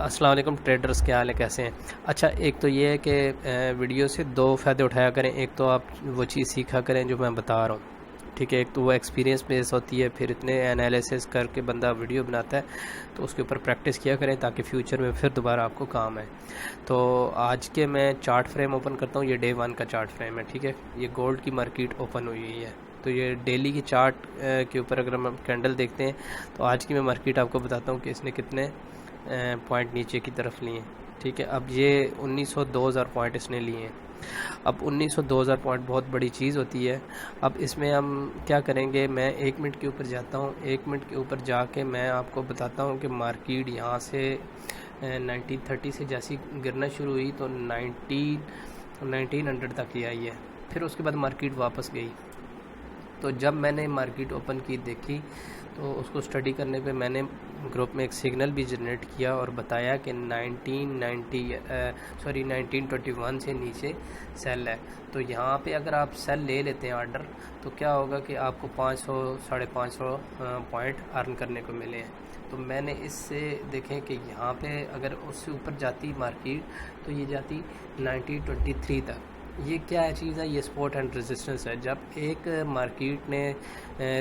السلام علیکم ٹریڈرز، کیا حال ہے، کیسے ہیں؟ اچھا، ایک تو یہ ہے کہ ویڈیو سے دو فائدے اٹھایا کریں۔ ایک تو آپ وہ چیز سیکھا کریں جو میں بتا رہا ہوں، ٹھیک ہے؟ ایک تو وہ ایکسپیرینس بیس ہوتی ہے، پھر اتنے انالیسس کر کے بندہ ویڈیو بناتا ہے تو اس کے اوپر پریکٹس کیا کریں تاکہ فیوچر میں پھر دوبارہ آپ کو کام آئے۔ تو آج کے میں چارٹ فریم اوپن کرتا ہوں، یہ ڈے 1 کا چارٹ فریم ہے، ٹھیک ہے؟ یہ گولڈ کی مارکیٹ اوپن ہوئی ہوئی ہے، تو یہ ڈیلی کی چارٹ کے اوپر اگر ہم کینڈل دیکھتے ہیں تو آج کی میں مارکیٹ آپ کو بتاتا ہوں کہ اس نے کتنے پوائنٹ نیچے کی طرف لیے ہیں، ٹھیک ہے؟ اب یہ 1900-2000 پوائنٹ اس نے لیے ہیں۔ اب 1900-2000 پوائنٹ بہت بڑی چیز ہوتی ہے۔ اب اس میں ہم کیا کریں گے، میں 1 منٹ کے اوپر جاتا ہوں، 1 منٹ کے اوپر جا کے میں آپ کو بتاتا ہوں کہ مارکیٹ یہاں سے 1930 سے جیسی گرنا شروع ہوئی تو 1900 تک ہی آئی ہے، پھر اس کے بعد مارکیٹ واپس گئی۔ تو جب میں نے مارکیٹ اوپن کی دیکھی تو اس کو اسٹڈی کرنے پہ میں نے گروپ میں ایک سگنل بھی جنریٹ کیا اور بتایا کہ 1921 سے نیچے سیل ہے، تو یہاں پہ اگر آپ سیل لے لیتے ہیں آرڈر تو کیا ہوگا کہ آپ کو 500-550 پوائنٹ ارن کرنے کو ملے ہیں۔ تو میں نے اس سے دیکھیں کہ یہاں پہ اگر اس سے اوپر جاتی مارکیٹ تو یہ جاتی 1923 تک۔ یہ کیا چیز ہے، یہ سپورٹ اینڈ ریزسٹنس ہے۔ جب ایک مارکیٹ نے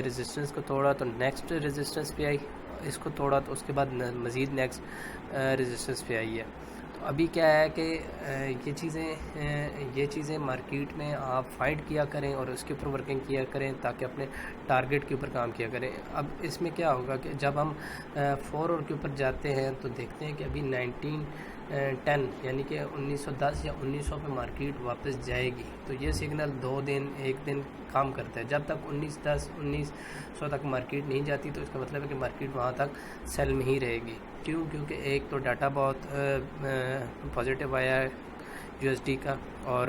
ریزسٹنس کو توڑا تو نیکسٹ ریزسٹنس پہ آئی، اس کو توڑا تو اس کے بعد مزید نیکسٹ ریزسٹنس پہ آئی ہے۔ تو ابھی کیا ہے کہ یہ چیزیں مارکیٹ میں آپ فائٹ کیا کریں اور اس کے اوپر ورکنگ کیا کریں تاکہ اپنے ٹارگٹ کے اوپر کام کیا کریں۔ اب اس میں کیا ہوگا کہ جب ہم 4 اور کے اوپر جاتے ہیں تو دیکھتے ہیں کہ ابھی 1910 یعنی کہ 1910 یا 1900 پہ مارکیٹ واپس جائے گی، تو یہ سگنل 2 دن 1 دن کام کرتا ہے۔ جب تک 1910-1900 تک مارکیٹ نہیں جاتی تو اس کا مطلب ہے کہ مارکیٹ وہاں تک سیل میں ہی رہے گی۔ کیونکہ ایک تو ڈاٹا بہت پازیٹیو آیا ہے یو ایس ڈی کا، اور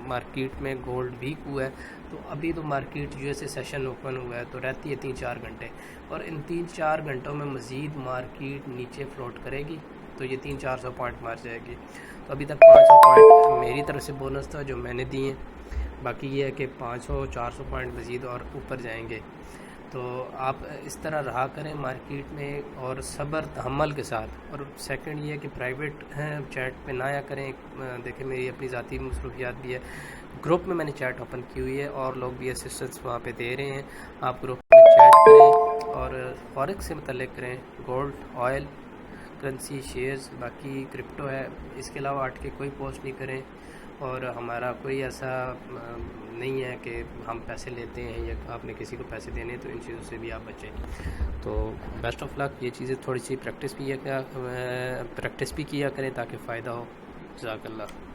مارکیٹ میں گولڈ ویک ہوا ہے، تو ابھی تو market U S a session open ہوا ہے تو رہتی ہے 3-4 گھنٹے، اور ان 3-4 گھنٹوں میں مزید مارکیٹ نیچے فلوٹ کرے گی تو یہ 300-400 پوائنٹ مار جائے گی۔ تو ابھی تک 500 پوائنٹ میری طرف سے بونس تھا جو میں نے دیے ہیں، باقی یہ ہے کہ 500-400 پوائنٹ مزید اور اوپر جائیں گے۔ تو آپ اس طرح رہا کریں مارکیٹ میں اور صبر تحمل کے ساتھ۔ اور سیکنڈ یہ ہے کہ پرائیویٹ چیٹ پہ نہ آیا کریں۔ دیکھیں میری اپنی ذاتی مصروفیات بھی ہے، گروپ میں نے چیٹ اوپن کی ہوئی ہے اور لوگ بھی اسسٹنس وہاں پہ دے رہے ہیں، آپ گروپ میں چیٹ کریں اور فوریکس سے متعلق کریں، گولڈ، آئل، کرنسی، شیئرز، باقی کرپٹو ہے، اس کے علاوہ ہٹ کے کوئی پوسٹ نہیں کریں۔ اور ہمارا کوئی ایسا نہیں ہے کہ ہم پیسے لیتے ہیں یا آپ نے کسی کو پیسے دینے، تو ان چیزوں سے بھی آپ بچیں۔ تو بیسٹ آف لک، یہ چیزیں تھوڑی سی پریکٹس بھی کیا کریں تاکہ فائدہ ہو۔ جزاک اللہ۔